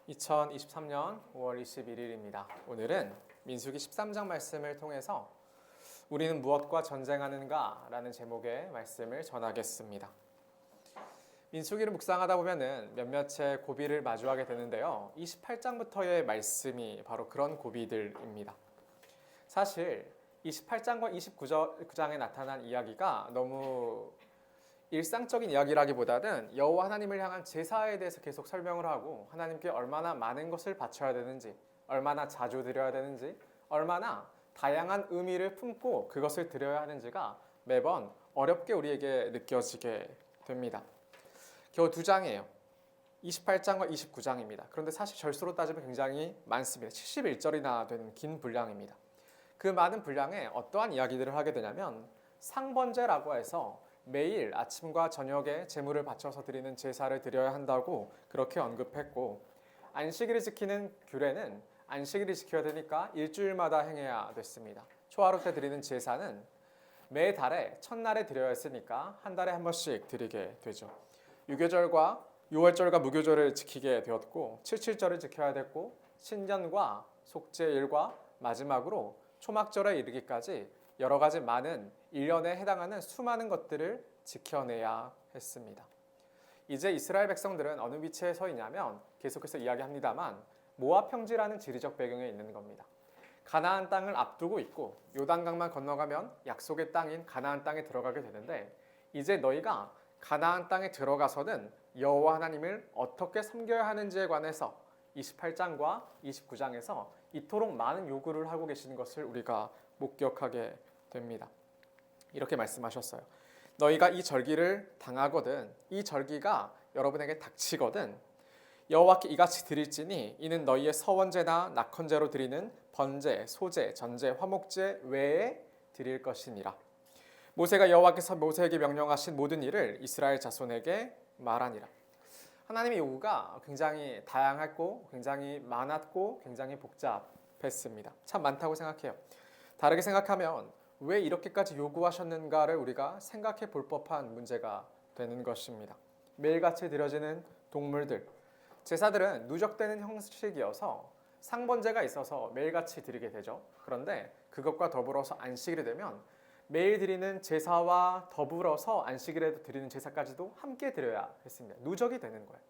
2023년 5월 21일입니다. 오늘은 민수기 13장 말씀을 통해서 우리는 무엇과 전쟁하는가? 라는 제목의 말씀을 전하겠습니다. 민수기를 묵상하다 보면은 몇몇의 고비를 마주하게 되는데요. 28장부터의 말씀이 바로 그런 고비들입니다. 사실 28장과 29장에 나타난 이야기가 너무 일상적인 이야기라기보다는 여호와 하나님을 향한 제사에 대해서 계속 설명을 하고 하나님께 얼마나 많은 것을 바쳐야 되는지, 얼마나 자주 드려야 되는지, 얼마나 다양한 의미를 품고 그것을 드려야 하는지가 매번 어렵게 우리에게 느껴지게 됩니다. 겨우 두 장이에요. 28장과 29장입니다. 그런데 사실 절수로 따지면 굉장히 많습니다. 71절이나 되는 긴 분량입니다. 그 많은 분량에 어떠한 이야기들을 하게 되냐면 상번제라고 해서 매일 아침과 저녁에 제물을 바쳐서 드리는 제사를 드려야 한다고 그렇게 언급했고, 안식일을 지키는 규례는 안식일을 지켜야 되니까 일주일마다 행해야 됐습니다. 초하루 때 드리는 제사는 매달에 첫날에 드려야 했으니까 한 달에 한 번씩 드리게 되죠. 유교절과 유월절과 무교절을 지키게 되었고, 칠칠절을 지켜야 됐고, 신년과 속죄일과 마지막으로 초막절에 이르기까지 여러 가지 많은 1년에 해당하는 수많은 것들을 지켜내야 했습니다. 이제 이스라엘 백성들은 어느 위치에 서 있냐면 계속해서 이야기합니다만 모압 평지라는 지리적 배경에 있는 겁니다. 가나안 땅을 앞두고 있고 요단강만 건너가면 약속의 땅인 가나안 땅에 들어가게 되는데, 이제 너희가 가나안 땅에 들어가서는 여호와 하나님을 어떻게 섬겨야 하는지에 관해서 28장과 29장에서 이토록 많은 요구를 하고 계시는 것을 우리가 목격하게 됩니다. 이렇게 말씀하셨어요. 너희가 이 절기를 당하거든, 이 절기가 여러분에게 닥치거든 여호와께 이같이 드릴지니 이는 너희의 서원제나 낙헌제로 드리는 번제, 소제, 전제, 화목제 외에 드릴 것이니라. 모세가 여호와께서 모세에게 명령하신 모든 일을 이스라엘 자손에게 말하니라. 하나님의 요구가 굉장히 다양했고 굉장히 많았고 굉장히 복잡했습니다. 참 많다고 생각해요. 다르게 생각하면 왜 이렇게까지 요구하셨는가를 우리가 생각해 볼 법한 문제가 되는 것입니다. 매일같이 드려지는 동물들, 제사들은 누적되는 형식이어서 상번제가 있어서 매일같이 드리게 되죠. 그런데 그것과 더불어서 안식일이 되면 매일 드리는 제사와 더불어서 안식일에도 드리는 제사까지도 함께 드려야 했습니다. 누적이 되는 거예요.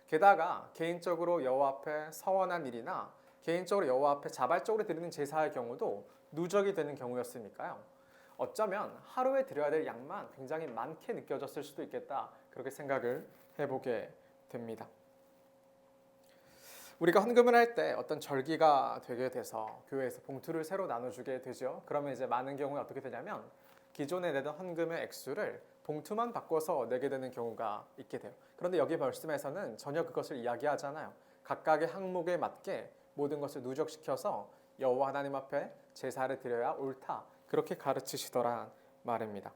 게다가 개인적으로 여호와 앞에 서원한 일이나 개인적으로 여호와 앞에 자발적으로 드리는 제사의 경우도 누적이 되는 경우였으니까요. 어쩌면 하루에 드려야 될 양만 굉장히 많게 느껴졌을 수도 있겠다, 그렇게 생각을 해보게 됩니다. 우리가 헌금을 할 때 어떤 절기가 되게 돼서 교회에서 봉투를 새로 나눠주게 되죠. 그러면 이제 많은 경우에 어떻게 되냐면 기존에 내던 헌금의 액수를 봉투만 바꿔서 내게 되는 경우가 있게 돼요. 그런데 여기 말씀에서는 전혀 그것을 이야기하잖아요. 각각의 항목에 맞게 모든 것을 누적시켜서 여호와 하나님 앞에 제사를 드려야 옳다, 그렇게 가르치시더란 말입니다.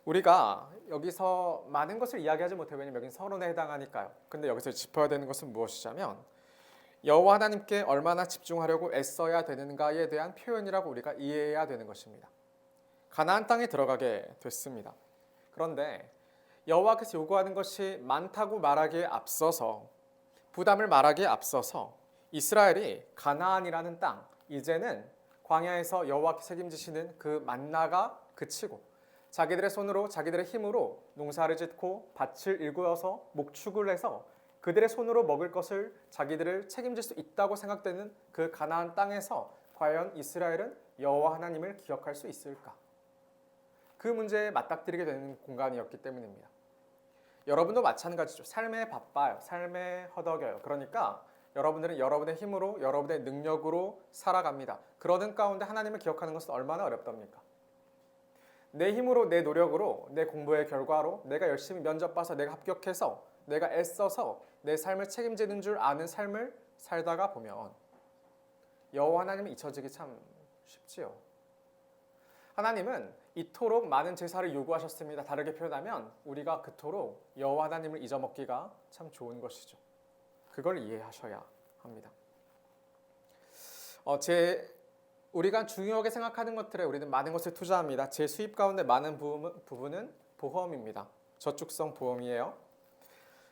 우리가 여기서 많은 것을 이야기하지 못해요. 왜냐하면 여기는 서론에 해당하니까요. 근데 여기서 짚어야 되는 것은 무엇이냐면 여호와 하나님께 얼마나 집중하려고 애써야 되는가에 대한 표현이라고 우리가 이해해야 되는 것입니다. 가나안 땅에 들어가게 됐습니다. 그런데 여호와께서 요구하는 것이 많다고 말하기에 앞서서, 부담을 말하기에 앞서서 이스라엘이 가나안이라는 땅, 이제는 광야에서 여호와께 책임지시는 그 만나가 그치고 자기들의 손으로 자기들의 힘으로 농사를 짓고 밭을 일구어서 목축을 해서 그들의 손으로 먹을 것을 자기들을 책임질 수 있다고 생각되는 그 가나안 땅에서 과연 이스라엘은 여호와 하나님을 기억할 수 있을까? 그 문제에 맞닥뜨리게 되는 공간이었기 때문입니다. 여러분도 마찬가지죠. 삶에 바빠요. 삶에 허덕여요. 그러니까 여러분들은 여러분의 힘으로, 여러분의 능력으로 살아갑니다. 그러는 가운데 하나님을 기억하는 것은 얼마나 어렵답니까? 내 힘으로, 내 노력으로, 내 공부의 결과로 내가 열심히 면접 봐서 내가 합격해서 내가 애써서 내 삶을 책임지는 줄 아는 삶을 살다가 보면 여호와 하나님은 잊혀지기 참 쉽지요. 하나님은 이토록 많은 제사를 요구하셨습니다. 다르게 표현하면 우리가 그토록 여호와 하나님을 잊어먹기가 참 좋은 것이죠. 그걸 이해하셔야 합니다. 우리가 중요하게 생각하는 것들에 우리는 많은 것을 투자합니다. 제 수입 가운데 많은 부분은 보험입니다. 저축성 보험이에요.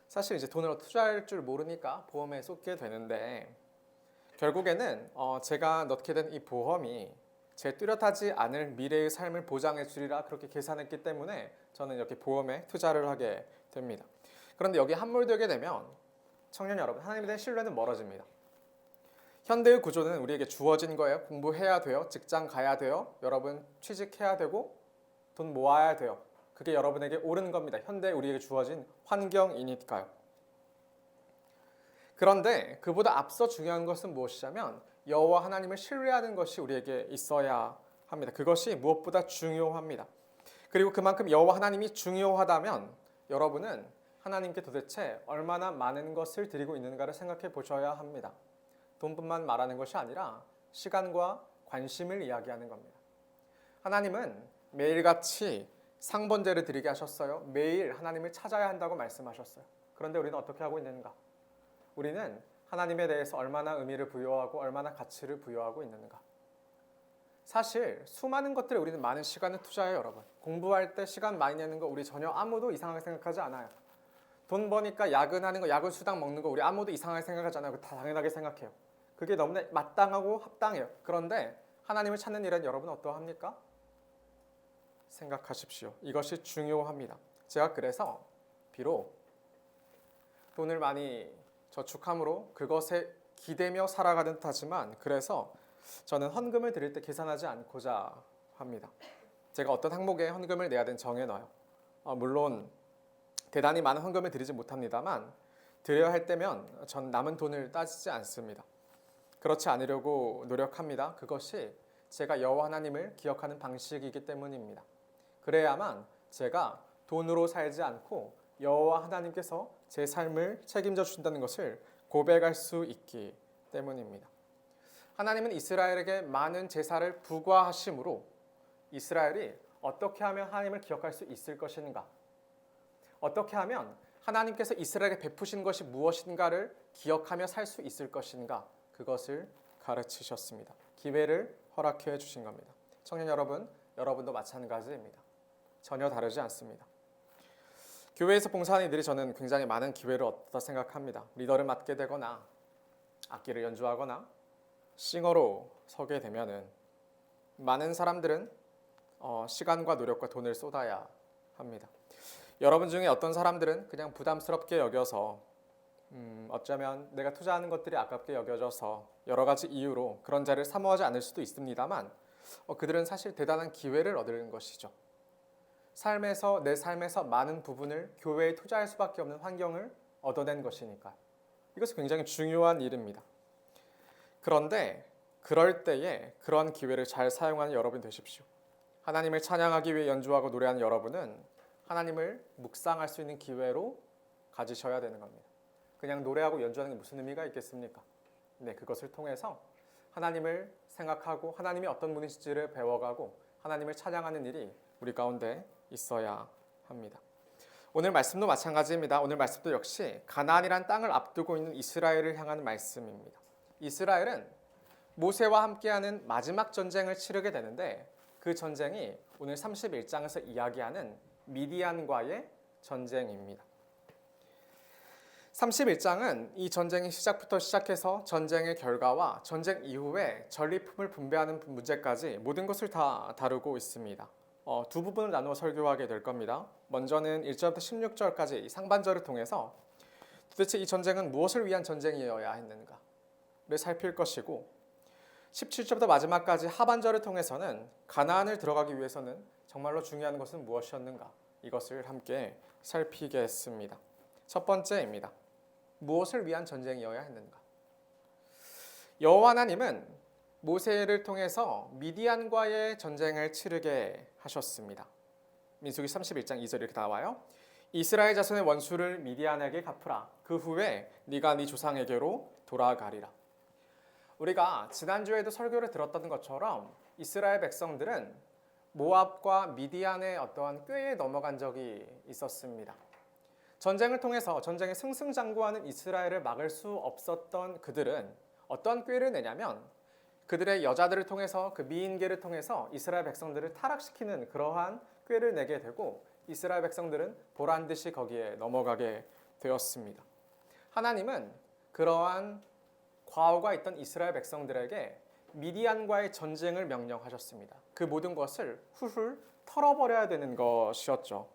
사실 이제 돈을 투자할 줄 모르니까 보험에 쏟게 되는데 결국에는 제가 넣게 된 이 보험이 제 뚜렷하지 않을 미래의 삶을 보장해 주리라 그렇게 계산했기 때문에 저는 이렇게 보험에 투자를 하게 됩니다. 그런데 여기에 함몰되게 되면 청년 여러분, 하나님에 대한 신뢰는 멀어집니다. 현대의 구조는 우리에게 주어진 거예요. 공부해야 돼요. 직장 가야 돼요. 여러분 취직해야 되고 돈 모아야 돼요. 그게 여러분에게 옳은 겁니다. 현대 우리에게 주어진 환경이니까요. 그런데 그보다 앞서 중요한 것은 무엇이냐면 여호와 하나님을 신뢰하는 것이 우리에게 있어야 합니다. 그것이 무엇보다 중요합니다. 그리고 그만큼 여호와 하나님이 중요하다면 여러분은 하나님께 도대체 얼마나 많은 것을 드리고 있는가를 생각해 보셔야 합니다. 돈뿐만 말하는 것이 아니라 시간과 관심을 이야기하는 겁니다. 하나님은 매일같이 상번제를 드리게 하셨어요. 매일 하나님을 찾아야 한다고 말씀하셨어요. 그런데 우리는 어떻게 하고 있는가? 우리는 하나님에 대해서 얼마나 의미를 부여하고 얼마나 가치를 부여하고 있는가? 사실 수많은 것들에 우리는 많은 시간을 투자해요, 여러분. 공부할 때 시간 많이 내는 거 우리 전혀 아무도 이상하게 생각하지 않아요. 돈 버니까 야근하는 거, 야근 수당 먹는 거 우리 아무도 이상하게 생각하지 않아요. 다 당연하게 생각해요. 그게 너무나 마땅하고 합당해요. 그런데 하나님을 찾는 일은 여러분 어떠합니까? 생각하십시오. 이것이 중요합니다. 제가 그래서 비록 돈을 많이 저축함으로 그것에 기대며 살아가는 듯하지만 그래서 저는 헌금을 드릴 때 계산하지 않고자 합니다. 제가 어떤 항목에 헌금을 내야 되는지 정해놔요. 물론 대단히 많은 헌금을 드리지 못합니다만 드려야 할 때면 전 남은 돈을 따지지 않습니다. 그렇지 않으려고 노력합니다. 그것이 제가 여호와 하나님을 기억하는 방식이기 때문입니다. 그래야만 제가 돈으로 살지 않고 여호와 하나님께서 제 삶을 책임져 주신다는 것을 고백할 수 있기 때문입니다. 하나님은 이스라엘에게 많은 제사를 부과하심으로 이스라엘이 어떻게 하면 하나님을 기억할 수 있을 것인가? 어떻게 하면 하나님께서 이스라엘에게 베푸신 것이 무엇인가를 기억하며 살 수 있을 것인가? 그것을 가르치셨습니다. 기회를 허락해 주신 겁니다. 청년 여러분, 여러분도 마찬가지입니다. 전혀 다르지 않습니다. 교회에서 봉사하는 이들이 저는 굉장히 많은 기회를 얻었다 생각합니다. 리더를 맡게 되거나 악기를 연주하거나 싱어로 서게 되면은 많은 사람들은 시간과 노력과 돈을 쏟아야 합니다. 여러분 중에 어떤 사람들은 그냥 부담스럽게 여겨서 어쩌면 내가 투자하는 것들이 아깝게 여겨져서 여러 가지 이유로 그런 자리를 사모하지 않을 수도 있습니다만 그들은 사실 대단한 기회를 얻는 것이죠. 내 삶에서 많은 부분을 교회에 투자할 수밖에 없는 환경을 얻어낸 것이니까 이것은 굉장히 중요한 일입니다. 그런데 그럴 때에 그런 기회를 잘 사용하는 여러분 되십시오. 하나님을 찬양하기 위해 연주하고 노래하는 여러분은 하나님을 묵상할 수 있는 기회로 가지셔야 되는 겁니다. 그냥 노래하고 연주하는 게 무슨 의미가 있겠습니까? 네, 그것을 통해서 하나님을 생각하고 하나님이 어떤 분이실지를 배워가고 하나님을 찬양하는 일이 우리 가운데 있어야 합니다. 오늘 말씀도 마찬가지입니다. 오늘 말씀도 역시 가나안이란 땅을 앞두고 있는 이스라엘을 향한 말씀입니다. 이스라엘은 모세와 함께하는 마지막 전쟁을 치르게 되는데 그 전쟁이 오늘 31장에서 이야기하는 미디안과의 전쟁입니다. 31장은 이 전쟁의 시작부터 시작해서 전쟁의 결과와 전쟁 이후에 전리품을 분배하는 문제까지 모든 것을 다 다루고 있습니다. 두 부분을 나누어 설교하게 될 겁니다. 먼저는 1절부터 16절까지 이 상반절을 통해서 도대체 이 전쟁은 무엇을 위한 전쟁이어야 했는가를 살필 것이고 17절부터 마지막까지 하반절을 통해서는 가나안을 들어가기 위해서는 정말로 중요한 것은 무엇이었는가 이것을 함께 살피겠습니다. 첫 번째입니다. 무엇을 위한 전쟁이어야 했는가? 여호와 하나님은 모세를 통해서 미디안과의 전쟁을 치르게 하셨습니다. 민수기 31장 2절 이렇게 나와요. 이스라엘 자손의 원수를 미디안에게 갚으라. 그 후에 네가 네 조상에게로 돌아가리라. 우리가 지난주에도 설교를 들었던 것처럼 이스라엘 백성들은 모압과 미디안의 어떠한 꾀에 넘어간 적이 있었습니다. 전쟁을 통해서 전쟁에 승승장구하는 이스라엘을 막을 수 없었던 그들은 어떠한 꾀를 내냐면 그들의 여자들을 통해서 그 미인계를 통해서 이스라엘 백성들을 타락시키는 그러한 꾀를 내게 되고 이스라엘 백성들은 보란듯이 거기에 넘어가게 되었습니다. 하나님은 그러한 과오가 있던 이스라엘 백성들에게 미디안과의 전쟁을 명령하셨습니다. 그 모든 것을 훌훌 털어버려야 되는 것이었죠.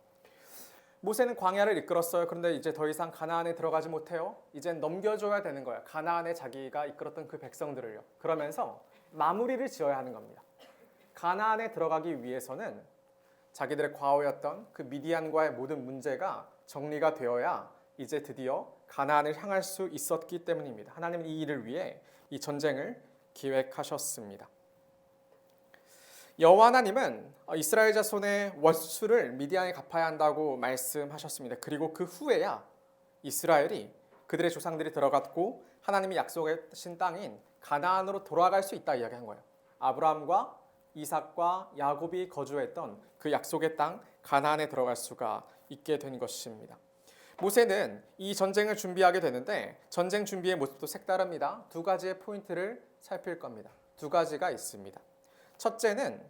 모세는 광야를 이끌었어요. 그런데 이제 더 이상 가나안에 들어가지 못해요. 이젠 넘겨줘야 되는 거예요. 가나안에 자기가 이끌었던 그 백성들을요. 그러면서 마무리를 지어야 하는 겁니다. 가나안에 들어가기 위해서는 자기들의 과오였던 그 미디안과의 모든 문제가 정리가 되어야 이제 드디어 가나안을 향할 수 있었기 때문입니다. 하나님은 이 일을 위해 이 전쟁을 기획하셨습니다. 여호와 하나님은 이스라엘 자손의 원수를 미디안에 갚아야 한다고 말씀하셨습니다. 그리고 그 후에야 이스라엘이 그들의 조상들이 들어갔고 하나님이 약속하신 땅인 가나안으로 돌아갈 수 있다 이야기한 거예요. 아브라함과 이삭과 야곱이 거주했던 그 약속의 땅 가나안에 들어갈 수가 있게 된 것입니다. 모세는 이 전쟁을 준비하게 되는데 전쟁 준비의 모습도 색다릅니다. 두 가지의 포인트를 살필 겁니다. 두 가지가 있습니다. 첫째는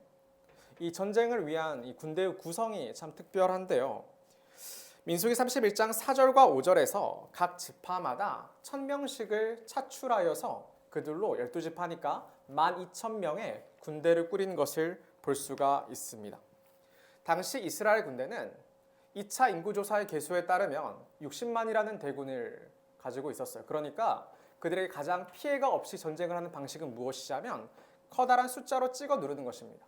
이 전쟁을 위한 이 군대의 구성이 참 특별한데요. 민수기 31장 4절과 5절에서 각 지파마다 1000명씩을 차출하여서 그들로 12지파니까 12,000명의 군대를 꾸린 것을 볼 수가 있습니다. 당시 이스라엘 군대는 2차 인구조사의 계수에 따르면 60만이라는 대군을 가지고 있었어요. 그러니까 그들에게 가장 피해가 없이 전쟁을 하는 방식은 무엇이냐면 커다란 숫자로 찍어 누르는 것입니다.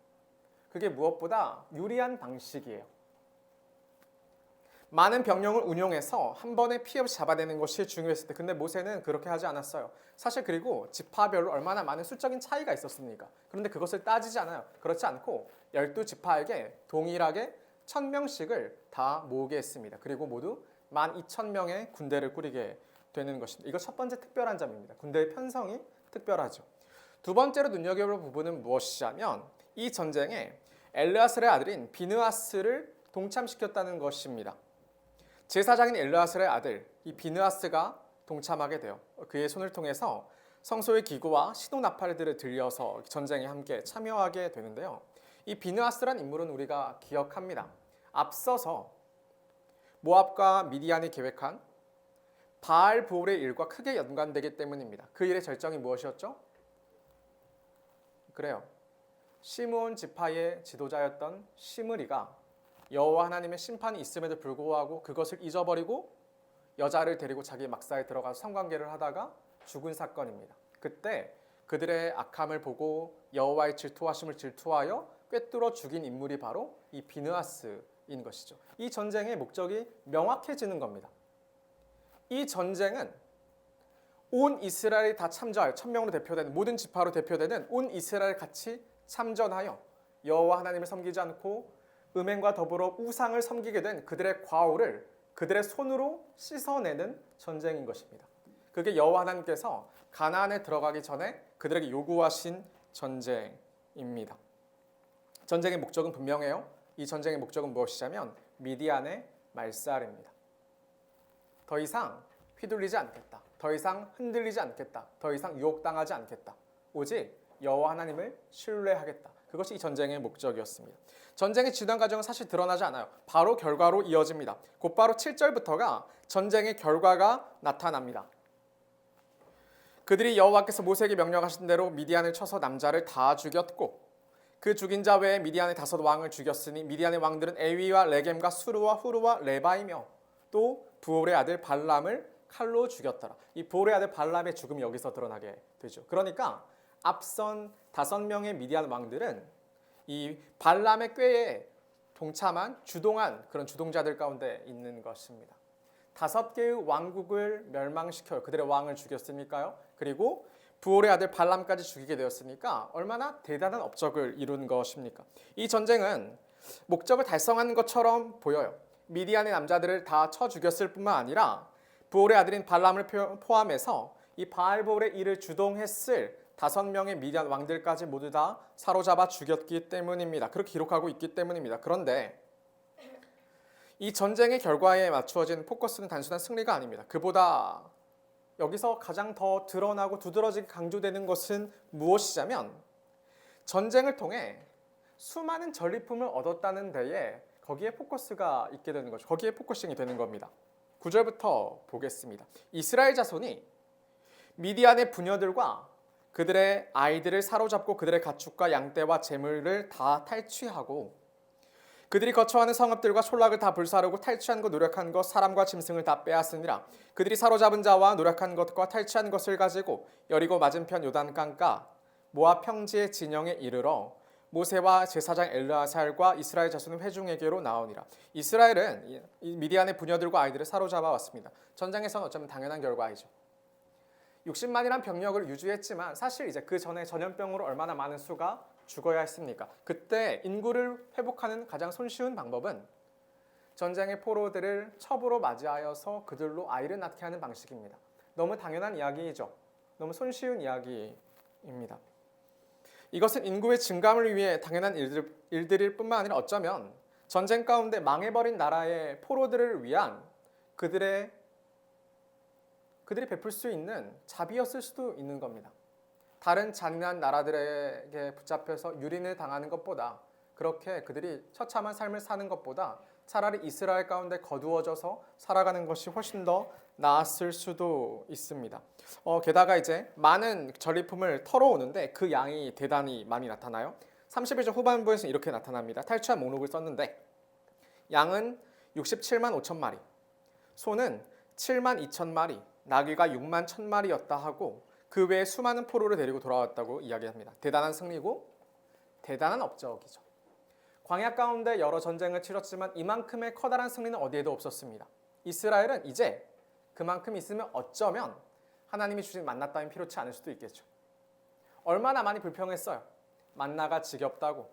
그게 무엇보다 유리한 방식이에요. 많은 병력을 운용해서 한 번에 피해 없이 잡아내는 것이 중요했을 때 근데 모세는 그렇게 하지 않았어요. 사실 그리고 지파별로 얼마나 많은 수적인 차이가 있었습니까? 그런데 그것을 따지지 않아요. 그렇지 않고 12지파에게 동일하게 1000명씩을 다 모으게 했습니다. 그리고 모두 12,000명의 군대를 꾸리게 되는 것입니다. 이거 첫 번째 특별한 점입니다. 군대의 편성이 특별하죠. 두 번째로 눈여겨볼 부분은 무엇이냐면 이 전쟁에 엘르아슬의 아들인 비느하스를 동참시켰다는 것입니다. 제사장인 엘르아슬의 아들 이 비느하스가 동참하게 돼요. 그의 손을 통해서 성소의 기구와 시도 나팔들을 들려서 전쟁에 함께 참여하게 되는데요. 이 비느하스란 인물은 우리가 기억합니다. 앞서서 모압과 미디안이 계획한 바알 보울의 일과 크게 연관되기 때문입니다. 그 일의 절정이 무엇이었죠? 그래요. 시므온 지파의 지도자였던 시므리가 여호와 하나님의 심판이 있음에도 불구하고 그것을 잊어버리고 여자를 데리고 자기 막사에 들어가서 성관계를 하다가 죽은 사건입니다. 그때 그들의 악함을 보고 여호와의 질투하심을 질투하여 꿰뚫어 죽인 인물이 바로 이 비느하스인 것이죠. 이 전쟁의 목적이 명확해지는 겁니다. 이 전쟁은 온 이스라엘이 다 참전하여 1000명으로 대표되는 모든 지파로 대표되는 온 이스라엘 같이 참전하여 여호와 하나님을 섬기지 않고 음행과 더불어 우상을 섬기게 된 그들의 과오를 그들의 손으로 씻어내는 전쟁인 것입니다. 그게 여호와 하나님께서 가나안에 들어가기 전에 그들에게 요구하신 전쟁입니다. 전쟁의 목적은 분명해요. 이 전쟁의 목적은 무엇이냐면 미디안의 말살입니다. 더 이상 휘둘리지 않겠다. 더 이상 흔들리지 않겠다. 더 이상 유혹당하지 않겠다. 오직 여호와 하나님을 신뢰하겠다. 그것이 이 전쟁의 목적이었습니다. 전쟁의 진행 과정은 사실 드러나지 않아요. 바로 결과로 이어집니다. 곧바로 7절부터가 전쟁의 결과가 나타납니다. 그들이 여호와께서 모세에게 명령하신 대로 미디안을 쳐서 남자를 다 죽였고 그 죽인 자 외에 미디안의 5 왕을 죽였으니 미디안의 왕들은 에위와 레겜과 수르와 후르와 레바이며 또 부올의 아들 발람을 칼로 죽였더라. 이 부올의 아들 발람의 죽음이 여기서 드러나게 되죠. 그러니까 앞선 5명의 미디안 왕들은 이 발람의 꾀에 동참한 주동한 그런 주동자들 가운데 있는 것입니다. 5개의 왕국을 멸망시켜요. 그들의 왕을 죽였으니까요. 그리고 부올의 아들 발람까지 죽이게 되었으니까 얼마나 대단한 업적을 이룬 것입니까? 이 전쟁은 목적을 달성한 것처럼 보여요. 미디안의 남자들을 다 쳐 죽였을 뿐만 아니라 부올의 아들인 발람을 포함해서 이 바알볼의 일을 주동했을 5명의 미디안 왕들까지 모두 다 사로잡아 죽였기 때문입니다. 그렇게 기록하고 있기 때문입니다. 그런데 이 전쟁의 결과에 맞추어진 포커스는 단순한 승리가 아닙니다. 그보다 여기서 가장 더 드러나고 두드러지게 강조되는 것은 무엇이냐면 전쟁을 통해 수많은 전리품을 얻었다는 데에 거기에 포커스가 있게 되는 거죠. 거기에 포커싱이 되는 겁니다. 9절부터 보겠습니다. 이스라엘 자손이 미디안의 부녀들과 그들의 아이들을 사로잡고 그들의 가축과 양떼와 재물을 다 탈취하고 그들이 거처하는 성읍들과 촌락을 다 불사르고 탈취한 것 노력한 것 사람과 짐승을 다 빼앗으니라. 그들이 사로잡은 자와 노력한 것과 탈취한 것을 가지고 여리고 맞은편 요단강가 모압 평지의 진영에 이르러 모세와 제사장 엘르아살과 이스라엘 자손의 회중에게로 나오니라. 이스라엘은 미디안의 부녀들과 아이들을 사로잡아 왔습니다. 전쟁에서는 어쩌면 당연한 결과이죠. 60만이란 병력을 유지했지만 사실 이제 그 전에 전염병으로 얼마나 많은 수가 죽어야 했습니까? 그때 인구를 회복하는 가장 손쉬운 방법은 전쟁의 포로들을 첩으로 맞이하여서 그들로 아이를 낳게 하는 방식입니다. 너무 당연한 이야기이죠. 너무 손쉬운 이야기입니다. 이것은 인구의 증감을 위해 당연한 일들일 뿐만 아니라 어쩌면 전쟁 가운데 망해버린 나라의 포로들을 위한 그들이 베풀 수 있는 자비였을 수도 있는 겁니다. 다른 잔인한 나라들에게 붙잡혀서 유린을 당하는 것보다 그렇게 그들이 처참한 삶을 사는 것보다 차라리 이스라엘 가운데 거두어져서 살아가는 것이 훨씬 더 나았을 수도 있습니다. 게다가 이제 많은 전리품을 털어오는데 그 양이 대단히 많이 나타나요. 31절 후반부에서 이렇게 나타납니다. 탈취한 목록을 썼는데 양은 67만 5천 마리, 소는 7만 2천 마리, 나귀가 6만 1천 마리였다 하고 그 외에 수많은 포로를 데리고 돌아왔다고 이야기합니다. 대단한 승리고 대단한 업적이죠. 광야 가운데 여러 전쟁을 치렀지만 이만큼의 커다란 승리는 어디에도 없었습니다. 이스라엘은 이제 그만큼 있으면 어쩌면 하나님이 주신 만나 따윈 필요치 않을 수도 있겠죠. 얼마나 많이 불평했어요. 만나가 지겹다고,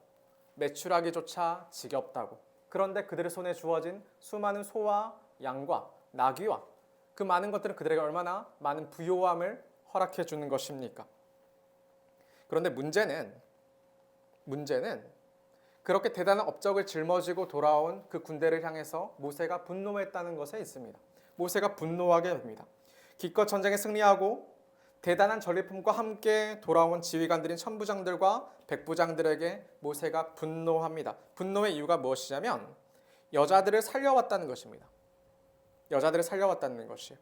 매출하기조차 지겹다고. 그런데 그들의 손에 주어진 수많은 소와 양과 나귀와 그 많은 것들은 그들에게 얼마나 많은 부요함을 허락해 주는 것입니까? 그런데 문제는 그렇게 대단한 업적을 짊어지고 돌아온 그 군대를 향해서 모세가 분노했다는 것에 있습니다. 모세가 분노하게 됩니다. 기껏 전쟁에 승리하고 대단한 전리품과 함께 돌아온 지휘관들인 천부장들과 백부장들에게 모세가 분노합니다. 분노의 이유가 무엇이냐면 여자들을 살려왔다는 것입니다. 여자들을 살려왔다는 것이에요.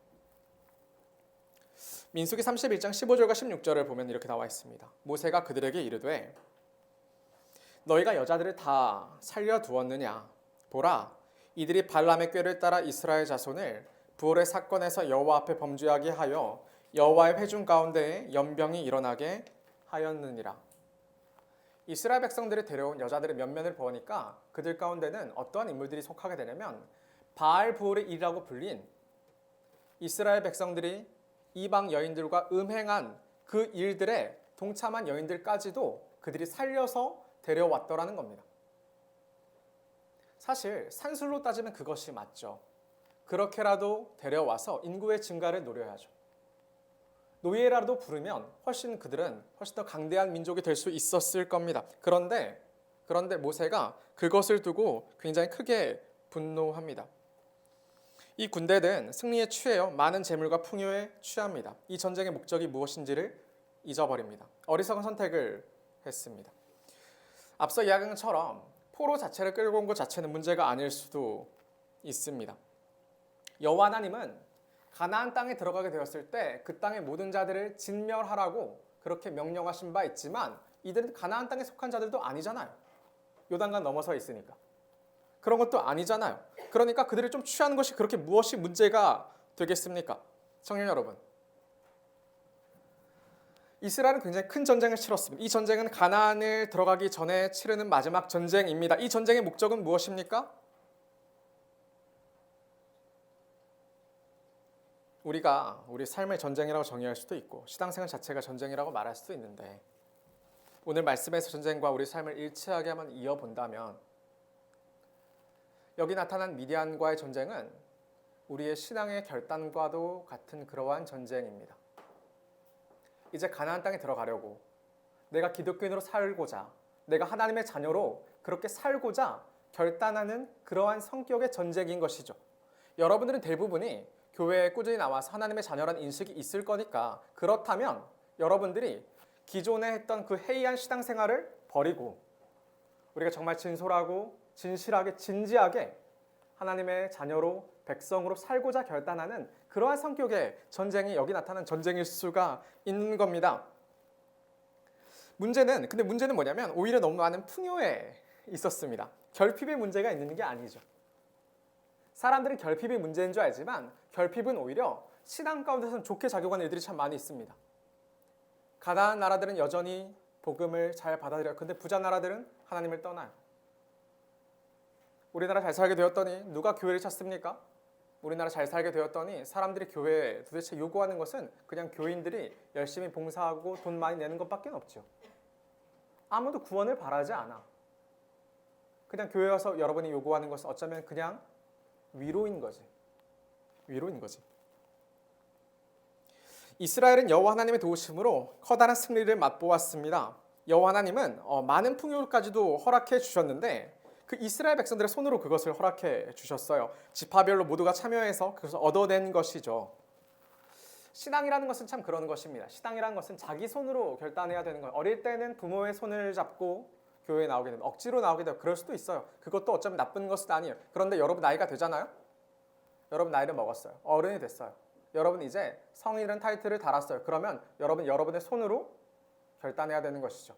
민수기 31장 15절과 16절을 보면 이렇게 나와 있습니다. 모세가 그들에게 이르되 너희가 여자들을 다 살려두었느냐? 보라, 이들이 발람의 꾀를 따라 이스라엘 자손을 부올의 사건에서 여호와 앞에 범죄하게 하여 여호와의 회중 가운데에 연병이 일어나게 하였느니라. 이스라엘 백성들이 데려온 여자들의 면면을 보니까 그들 가운데는 어떠한 인물들이 속하게 되냐면 바알 부올의 일이라고 불린 이스라엘 백성들이 이방 여인들과 음행한 그 일들에 동참한 여인들까지도 그들이 살려서 데려왔더라는 겁니다. 사실 산술로 따지면 그것이 맞죠. 그렇게라도 데려와서 인구의 증가를 노려야죠. 노예라도 부르면 그들은 훨씬 더 강대한 민족이 될 수 있었을 겁니다. 그런데 모세가 그것을 두고 굉장히 크게 분노합니다. 이 군대는 승리에 취해요. 많은 재물과 풍요에 취합니다. 이 전쟁의 목적이 무엇인지를 잊어버립니다. 어리석은 선택을 했습니다. 앞서 이야기한 것처럼 포로 자체를 끌고 온 것 자체는 문제가 아닐 수도 있습니다. 여호와 하나님은 가나안 땅에 들어가게 되었을 때 그 땅의 모든 자들을 진멸하라고 그렇게 명령하신 바 있지만 이들은 가나안 땅에 속한 자들도 아니잖아요. 요단강 넘어서 있으니까. 그런 것도 아니잖아요. 그러니까 그들을 좀 취하는 것이 그렇게 무엇이 문제가 되겠습니까? 청년 여러분. 이스라엘은 굉장히 큰 전쟁을 치렀습니다. 이 전쟁은 가나안을 들어가기 전에 치르는 마지막 전쟁입니다. 이 전쟁의 목적은 무엇입니까? 우리가 우리 삶의 전쟁이라고 정의할 수도 있고 신앙생활 자체가 전쟁이라고 말할 수도 있는데 오늘 말씀에서 전쟁과 우리 삶을 일치하게 한번 이어본다면 여기 나타난 미디안과의 전쟁은 우리의 신앙의 결단과도 같은 그러한 전쟁입니다. 이제 가나안 땅에 들어가려고 내가 기독교인으로 살고자 내가 하나님의 자녀로 그렇게 살고자 결단하는 그러한 성격의 전쟁인 것이죠. 여러분들은 대부분이 교회에 꾸준히 나와서 하나님의 자녀라는 인식이 있을 거니까 그렇다면 여러분들이 기존에 했던 그 해이한 신앙생활을 버리고 우리가 정말 진솔하고 진실하게 진지하게 하나님의 자녀로 백성으로 살고자 결단하는 그러한 성격의 전쟁이 여기 나타난 전쟁일 수가 있는 겁니다. 근데 문제는 뭐냐면 오히려 너무 많은 풍요에 있었습니다. 결핍의 문제가 있는 게 아니죠. 사람들은 결핍이 문제인 줄 알지만 결핍은 오히려 신앙 가운데서는 좋게 작용하는 일들이 참 많이 있습니다. 가난한 나라들은 여전히 복음을 잘 받아들여요. 근데 부자 나라들은 하나님을 떠나요. 우리나라 잘 살게 되었더니 누가 교회를 찾습니까? 우리나라 잘 살게 되었더니 사람들이 교회에 도대체 요구하는 것은 그냥 교인들이 열심히 봉사하고 돈 많이 내는 것밖에 없죠. 아무도 구원을 바라지 않아. 그냥 교회 와서 여러분이 요구하는 것은 어쩌면 그냥 위로인 거지. 위로인 거지. 이스라엘은 여호와 하나님의 도우심으로 커다란 승리를 맛보았습니다. 여호와 하나님은 많은 풍요까지도 허락해 주셨는데 그 이스라엘 백성들의 손으로 그것을 허락해 주셨어요. 지파별로 모두가 참여해서 그것을 얻어낸 것이죠. 신앙이라는 것은 참 그런 것입니다. 신앙이라는 것은 자기 손으로 결단해야 되는 거예요. 어릴 때는 부모의 손을 잡고 교회에 나오게 되면 억지로 나오게 되고 그럴 수도 있어요. 그것도 어쩌면 나쁜 것은 아니에요. 그런데 여러분 나이가 되잖아요. 여러분 나이를 먹었어요. 어른이 됐어요. 여러분 이제 성인이라는 타이틀을 달았어요. 그러면 여러분의 손으로 결단해야 되는 것이죠.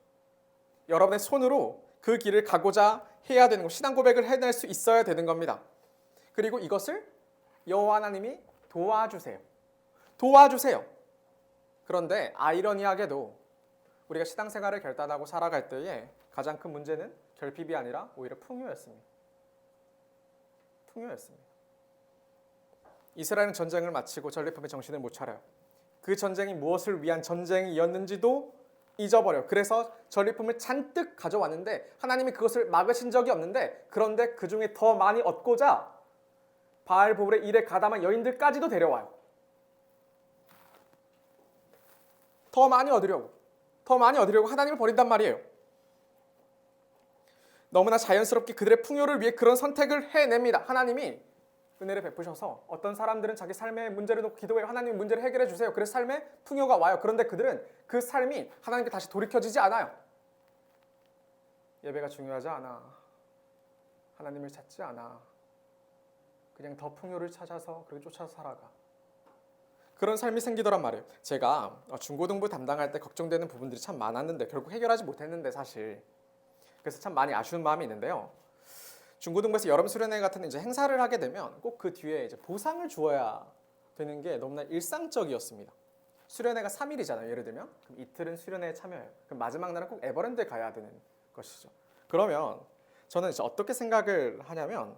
여러분의 손으로 그 길을 가고자 해야 되는 것, 신앙 고백을 해낼 수 있어야 되는 겁니다. 그리고 이것을 여호와 하나님이 도와주세요. 그런데 아이러니하게도 우리가 신앙생활을 결단하고 살아갈 때에 가장 큰 문제는 결핍이 아니라 오히려 풍요였습니다. 이스라엘은 전쟁을 마치고 전리품의 정신을 못 차려요. 그 전쟁이 무엇을 위한 전쟁이었는지도 잊어버려요. 그래서 전리품을 잔뜩 가져왔는데 하나님이 그것을 막으신 적이 없는데 그런데 그 중에 더 많이 얻고자 바알보울의 일에 가담한 여인들까지도 데려와요. 더 많이 얻으려고 하나님을 버린단 말이에요. 너무나 자연스럽게 그들의 풍요를 위해 그런 선택을 해냅니다. 하나님이 은혜를 베푸셔서 어떤 사람들은 자기 삶의 문제를 놓고 기도해요. 하나님 문제를 해결해 주세요. 그래서 삶에 풍요가 와요. 그런데 그들은 그 삶이 하나님께 다시 돌이켜지지 않아요. 예배가 중요하지 않아. 하나님을 찾지 않아. 그냥 더 풍요를 찾아서 그렇게 쫓아서 살아가. 그런 삶이 생기더란 말이에요. 제가 중고등부 담당할 때 걱정되는 부분들이 참 많았는데 결국 해결하지 못했는데 사실 그래서 참 많이 아쉬운 마음이 있는데요. 중고등부에서 여름 수련회 같은 이제 행사를 하게 되면 꼭 그 뒤에 이제 보상을 주어야 되는 게 너무나 일상적이었습니다. 수련회가 3일이잖아요. 예를 들면 그럼 이틀은 수련회에 참여해요. 그럼 마지막 날은 꼭 에버랜드에 가야 되는 것이죠. 그러면 저는 이제 어떻게 생각을 하냐면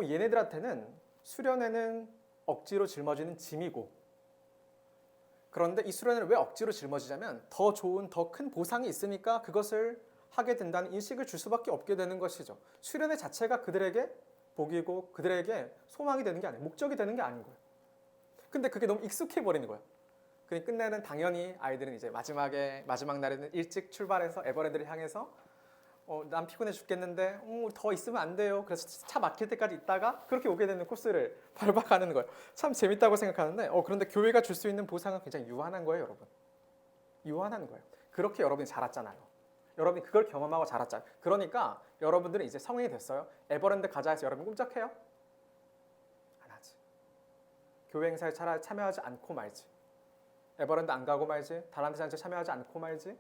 얘네들한테는 수련회는 억지로 짊어지는 짐이고 그런데 이 수련회를 왜 억지로 짊어지냐면 더 좋은 더 큰 보상이 있으니까 그것을 하게 된다는 인식을 줄 수밖에 없게 되는 것이죠. 수련회 자체가 그들에게 복이고 그들에게 소망이 되는 게 아니에요. 목적이 되는 게 아닌 거예요. 근데 그게 너무 익숙해 버리는 거예요. 그러니 끝내는 당연히 아이들은 이제 마지막 날에는 일찍 출발해서 에버랜드를 향해서 난 피곤해 죽겠는데 더 있으면 안 돼요. 그래서 차 막힐 때까지 있다가 그렇게 오게 되는 코스를 밟아가는 거예요. 참 재밌다고 생각하는데 그런데 교회가 줄 수 있는 보상은 굉장히 유한한 거예요, 여러분. 유한한 거예요. 그렇게 여러분이 자랐잖아요. 여러분이 그걸 경험하고 자랐잖아요. 그러니까 여러분들은 이제 성인이 됐어요. 에버랜드 가자 해서 여러분 꿈쩍해요? 안 하지. 교회 행사에 참여하지 않고 말지. 에버랜드 안 가고 말지. 다람쥐 잔치에 참여하지 않고 말지.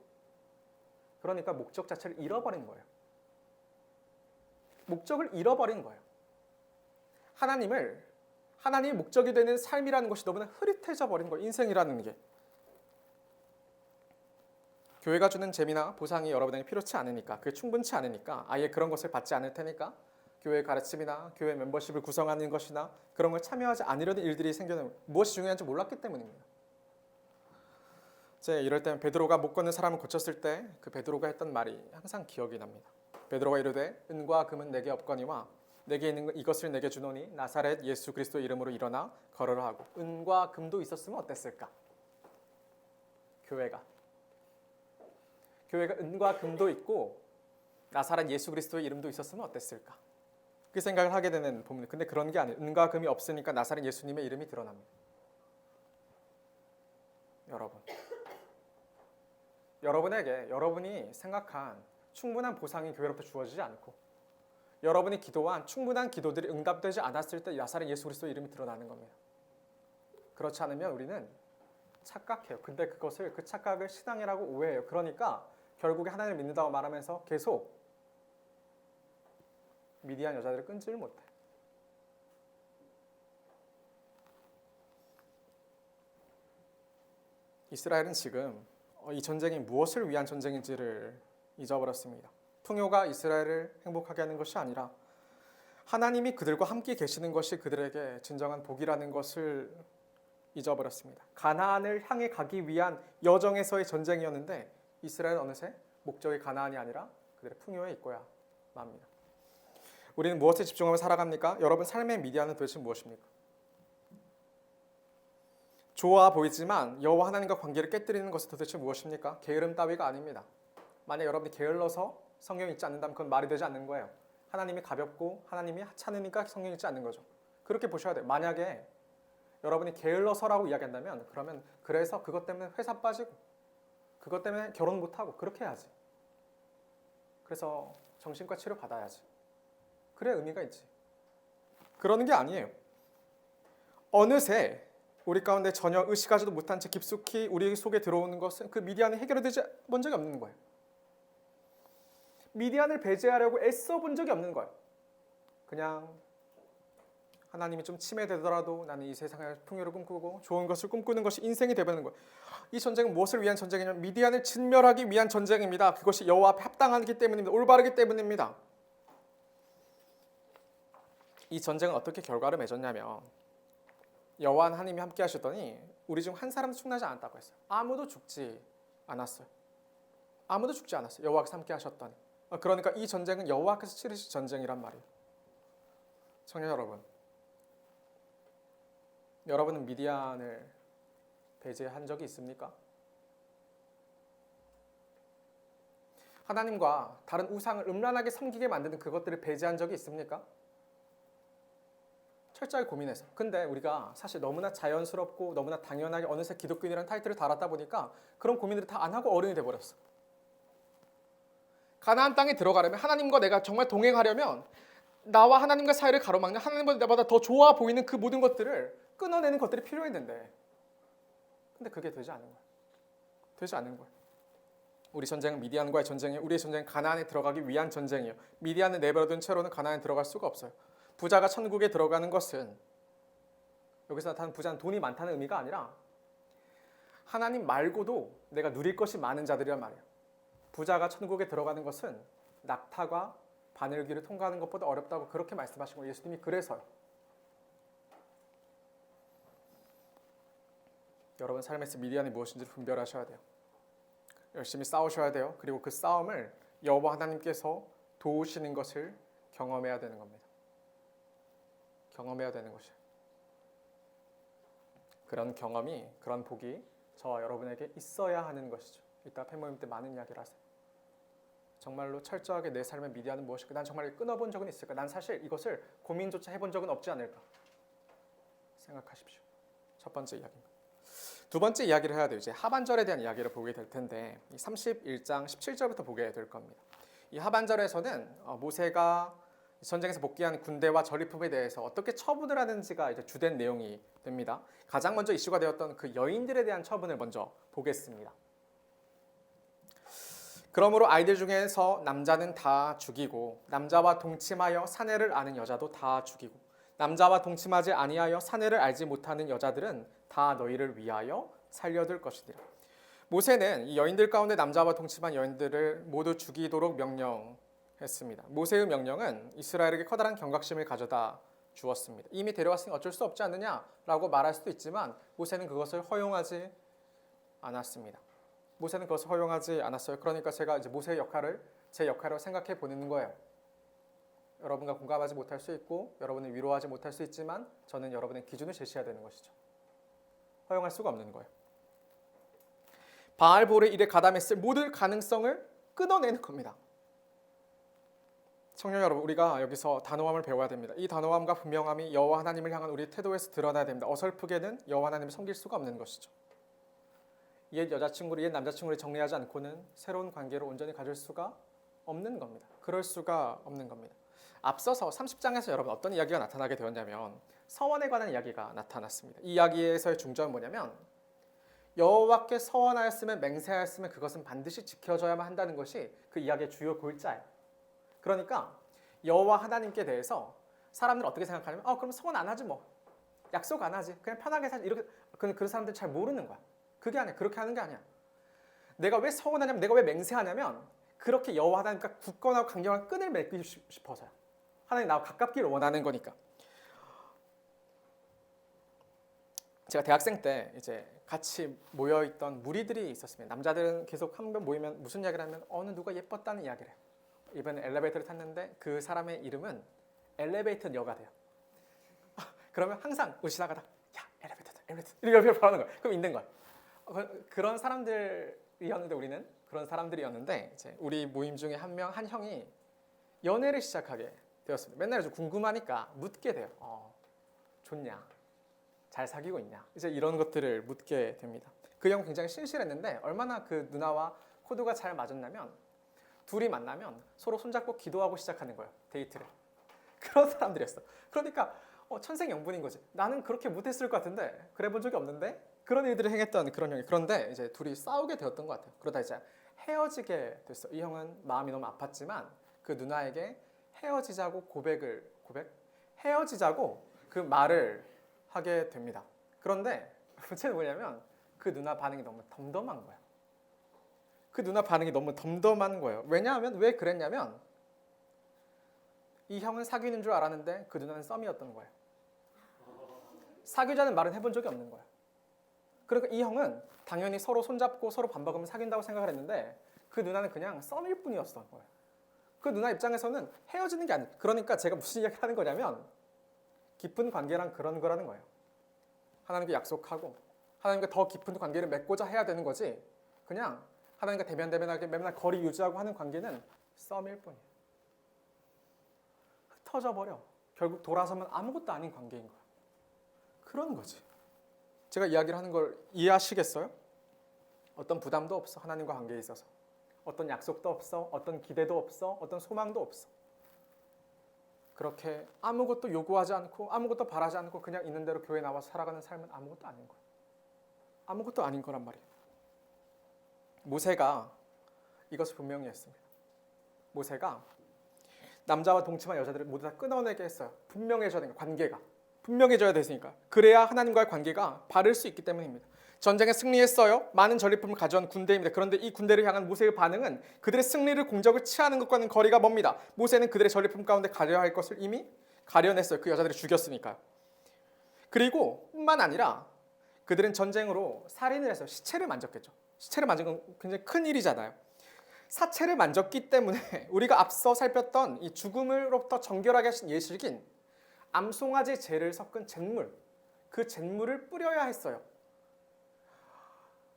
그러니까 목적 자체를 잃어버린 거예요. 목적을 잃어버린 거예요. 하나님의 목적이 되는 삶이라는 것이 너무나 흐릿해져 버린 거예요. 인생이라는 게. 교회가 주는 재미나 보상이 여러분에게 필요치 않으니까 그게 충분치 않으니까 아예 그런 것을 받지 않을 테니까 교회 가르침이나 교회 멤버십을 구성하는 것이나 그런 걸 참여하지 않으려는 일들이 생겨나면 무엇이 중요한지 몰랐기 때문입니다. 이럴 때는 베드로가 못 걷는 사람을 고쳤을 때 그 베드로가 했던 말이 항상 기억이 납니다. 베드로가 이르되 은과 금은 내게 없거니와 내게 있는 이것을 내게 주노니 나사렛 예수 그리스도 이름으로 일어나 걸으라 하고 은과 금도 있었으면 어땠을까? 교회가 은과 금도 있고 나사렛 예수 그리스도의 이름도 있었으면 어땠을까? 그 생각을 하게 되는 부분. 근데 그런 게 아니에요. 은과 금이 없으니까 나사렛 예수님의 이름이 드러납니다. 여러분에게 여러분이 생각한 충분한 보상이 교회로부터 주어지지 않고 여러분이 기도한 충분한 기도들이 응답되지 않았을 때 나사렛 예수 그리스도 이름이 드러나는 겁니다. 그렇지 않으면 우리는 착각해요. 근데 그 착각을 신앙이라고 오해해요. 그러니까 결국에 하나님을 믿는다고 말하면서 계속 미디안 여자들을 끊지를 못해. 이스라엘은 지금 이 전쟁이 무엇을 위한 전쟁인지를 잊어버렸습니다. 풍요가 이스라엘을 행복하게 하는 것이 아니라 하나님이 그들과 함께 계시는 것이 그들에게 진정한 복이라는 것을 잊어버렸습니다. 가나안을 향해 가기 위한 여정에서의 전쟁이었는데 이스라엘은 어느새 목적이 가나안이 아니라 그들의 풍요에 있고야 맙니다. 우리는 무엇에 집중하며 살아갑니까? 여러분 삶의 미디어는 도대체 무엇입니까? 좋아 보이지만 여호와 하나님과 관계를 깨뜨리는 것은 도대체 무엇입니까? 게으름 따위가 아닙니다. 만약 여러분이 게을러서 성경 읽지 않는다면 그건 말이 되지 않는 거예요. 하나님이 가볍고 하나님이 하찮으니까 성경 읽지 않는 거죠. 그렇게 보셔야 돼요. 만약에 여러분이 게을러서라고 이야기한다면 그러면 그래서 그것 때문에 회사 빠지고 그것 때문에 결혼 못하고 그렇게 해야지. 그래서 정신과 치료 받아야지. 그래 의미가 있지. 그러는 게 아니에요. 어느새 우리 가운데 전혀 의식하지도 못한 채 깊숙이 우리 속에 들어오는 것은 그 미디안이 해결되지 본 적이 없는 거예요. 미디안을 배제하려고 애써 본 적이 없는 거예요. 그냥 하나님이 좀 침해되더라도 나는 이 세상의 풍요를 꿈꾸고 좋은 것을 꿈꾸는 것이 인생이 되버리는 거예요. 이 전쟁은 무엇을 위한 전쟁이냐면 미디안을 진멸하기 위한 전쟁입니다. 그것이 여호와 앞에 합당하기 때문입니다. 올바르기 때문입니다. 이 전쟁은 어떻게 결과를 맺었냐면 여호와 하나님이 함께 하셨더니 우리 중 한 사람도 죽나지 않았다고 했어요. 아무도 죽지 않았어요. 아무도 죽지 않았어요. 여호와께서 함께 하셨더니. 그러니까 이 전쟁은 여호와께서 치르신 전쟁이란 말이에요. 청년 여러분, 여러분은 미디안을 배제한 적이 있습니까? 하나님과 다른 우상을 음란하게 섬기게 만드는 그것들을 배제한 적이 있습니까? 철저하게 고민해서. 근데 우리가 사실 너무나 자연스럽고 너무나 당연하게 어느새 기독교인이라는 타이틀을 달았다 보니까 그런 고민들을 다 안 하고 어른이 돼버렸어. 가나안 땅에 들어가려면 하나님과 내가 정말 동행하려면 나와 하나님과 사이를 가로막는 하나님보다 나보다 더 좋아 보이는 그 모든 것들을 끊어내는 것들이 필요했는데 근데 그게 되지 않은 거야. 되지 않는 거야. 우리 전쟁은 미디안과의 전쟁이에요. 우리의 전쟁은 가나안에 들어가기 위한 전쟁이에요. 미디안을 내버려둔 채로는 가나안에 들어갈 수가 없어요. 부자가 천국에 들어가는 것은 여기서 나타나는 부자는 돈이 많다는 의미가 아니라 하나님 말고도 내가 누릴 것이 많은 자들이란 말이에요. 부자가 천국에 들어가는 것은 낙타가 바늘길을 통과하는 것보다 어렵다고 그렇게 말씀하신 거예요. 예수님이 그래서요. 여러분 삶에서 미디안이 무엇인지를 분별하셔야 돼요. 열심히 싸우셔야 돼요. 그리고 그 싸움을 여호와 하나님께서 도우시는 것을 경험해야 되는 겁니다. 경험해야 되는 것이에요. 그런 경험이, 그런 복이 저와 여러분에게 있어야 하는 것이죠. 이따 팬모임 때 많은 이야기를 하세요. 정말로 철저하게 내 삶의 미디안은 무엇일까? 난 정말 끊어본 적은 있을까? 난 사실 이것을 고민조차 해본 적은 없지 않을까? 생각하십시오. 첫 번째 이야기입니다. 두 번째 이야기를 해야 돼요. 이제 하반절에 대한 이야기를 보게 될 텐데 31장 17절부터 보게 될 겁니다. 이 하반절에서는 모세가 전쟁에서 복귀한 군대와 전리품에 대해서 어떻게 처분을 하는지가 이제 주된 내용이 됩니다. 가장 먼저 이슈가 되었던 그 여인들에 대한 처분을 먼저 보겠습니다. 그러므로 아이들 중에서 남자는 다 죽이고 남자와 동침하여 사내를 아는 여자도 다 죽이고 남자와 동침하지 아니하여 사내를 알지 못하는 여자들은 다 너희를 위하여 살려둘 것이니라. 모세는 이 여인들 가운데 남자와 동침한 여인들을 모두 죽이도록 명령했습니다. 모세의 명령은 이스라엘에게 커다란 경각심을 가져다 주었습니다. 이미 데려왔으니 어쩔 수 없지 않느냐라고 말할 수도 있지만 모세는 그것을 허용하지 않았습니다. 모세는 그것을 허용하지 않았어요. 그러니까 제가 이제 모세의 역할을 제 역할로 생각해 보는 거예요. 여러분과 공감하지 못할 수 있고 여러분을 위로하지 못할 수 있지만 저는 여러분의 기준을 제시해야 되는 것이죠. 허용할 수가 없는 거예요. 바알볼의 일에 가담했을 모든 가능성을 끊어내는 겁니다. 청년 여러분, 우리가 여기서 단호함을 배워야 됩니다. 이 단호함과 분명함이 여호와 하나님을 향한 우리 태도에서 드러나야 됩니다. 어설프게는 여호와 하나님을 섬길 수가 없는 것이죠. 옛 여자친구를 옛 남자친구를 정리하지 않고는 새로운 관계를 온전히 가질 수가 없는 겁니다. 그럴 수가 없는 겁니다. 앞서서 30장에서 여러분 어떤 이야기가 나타나게 되었냐면 서원에 관한 이야기가 나타났습니다. 이 이야기에서의 중점은 뭐냐면 여호와께 서원하였으면 맹세하였으면 그것은 반드시 지켜져야만 한다는 것이 그 이야기의 주요 골자예요. 그러니까 여호와 하나님께 대해서 사람들은 어떻게 생각하냐면 그럼 서원 안 하지 뭐. 약속 안 하지. 그냥 편하게 살지. 이렇게 그런 사람들 잘 모르는 거야. 그게 아니야. 그렇게 하는 게 아니야. 내가 왜 서원하냐면 내가 왜 맹세하냐면 그렇게 여호와 하나님과 굳건하고 강경한 끈을 맺고 싶어서요. 하나님 나와 가깝기를 원하는 거니까. 제가 대학생 때 이제 같이 모여있던 무리들이 있었습니다. 남자들은 계속 한 번 모이면 무슨 이야기를 하면 어느 누가 예뻤다는 이야기를 해요. 이번에 엘리베이터를 탔는데 그 사람의 이름은 엘리베이터 여가 돼요. 그러면 항상 우리 지나가다 야 엘리베이터 이렇게 옆에 바라는 거예요. 그럼 있는 거야. 그런 사람들이었는데 우리는 그런 사람들이었는데 이제 우리 모임 중에 한 형이 연애를 시작하게 되었습니다. 맨날 좀 궁금하니까 묻게 돼요. 좋냐? 잘 사귀고 있냐? 이제 이런 것들을 묻게 됩니다. 그 형 굉장히 신실했는데 얼마나 그 누나와 코드가 잘 맞았냐면 둘이 만나면 서로 손잡고 기도하고 시작하는 거예요. 데이트를. 그런 사람들이었어. 그러니까 천생연분인 거지. 나는 그렇게 못했을 것 같은데 그래 본 적이 없는데 그런 일들을 행했던 그런 형이. 그런데 이제 둘이 싸우게 되었던 것 같아요. 그러다 이제 헤어지게 됐어. 이 형은 마음이 너무 아팠지만 그 누나에게 헤어지자고 헤어지자고 그 말을 하게 됩니다. 그런데 문제는 뭐냐면 그 누나 반응이 너무 덤덤한 거야. 그 누나 반응이 너무 덤덤한 거예요. 왜냐하면 왜 그랬냐면 이 형은 사귀는 줄 알았는데 그 누나는 썸이었던 거예요. 사귀자는 말은 해본 적이 없는 거야. 그러니까 이 형은 당연히 서로 손잡고 서로 밥 먹으면 사귄다고 생각을 했는데 그 누나는 그냥 썸일 뿐이었던 거예요. 그 누나 입장에서는 헤어지는 게 아니에요. 그러니까 제가 무슨 이야기를 하는 거냐면 깊은 관계란 그런 거라는 거예요. 하나님께 약속하고 하나님과 더 깊은 관계를 맺고자 해야 되는 거지 그냥 하나님과 대면대면하게 맨날 거리 유지하고 하는 관계는 썸일 뿐이에요. 흩어져버려. 결국 돌아서면 아무것도 아닌 관계인 거야. 그런 거지. 제가 이야기를 하는 걸 이해하시겠어요? 어떤 부담도 없어. 하나님과 관계에 있어서. 어떤 약속도 없어. 어떤 기대도 없어. 어떤 소망도 없어. 그렇게 아무것도 요구하지 않고 아무것도 바라지 않고 그냥 있는 대로 교회 나와서 살아가는 삶은 아무것도 아닌 거야. 아무것도 아닌 거란 말이에요. 모세가 이것을 분명히 했습니다. 모세가 남자와 동침한 여자들을 모두 다 끊어내게 했어요. 분명해져야 되니까 관계가. 분명해져야 됐으니까. 그래야 하나님과의 관계가 바를 수 있기 때문입니다. 전쟁에 승리했어요. 많은 전리품을 가져온 군대입니다. 그런데 이 군대를 향한 모세의 반응은 그들의 승리를 공적을 취하는 것과는 거리가 멉니다. 모세는 그들의 전리품 가운데 가려야 할 것을 이미 가려냈어요. 그 여자들이 죽였으니까요. 그리고 뿐만 아니라 그들은 전쟁으로 살인을 해서 시체를 만졌겠죠. 시체를 만진 건 굉장히 큰 일이잖아요. 사체를 만졌기 때문에 우리가 앞서 살폈던 이 죽음으로부터 정결하게 하신 예식인 암송아지 재를 섞은 잿물, 그 잿물을 뿌려야 했어요.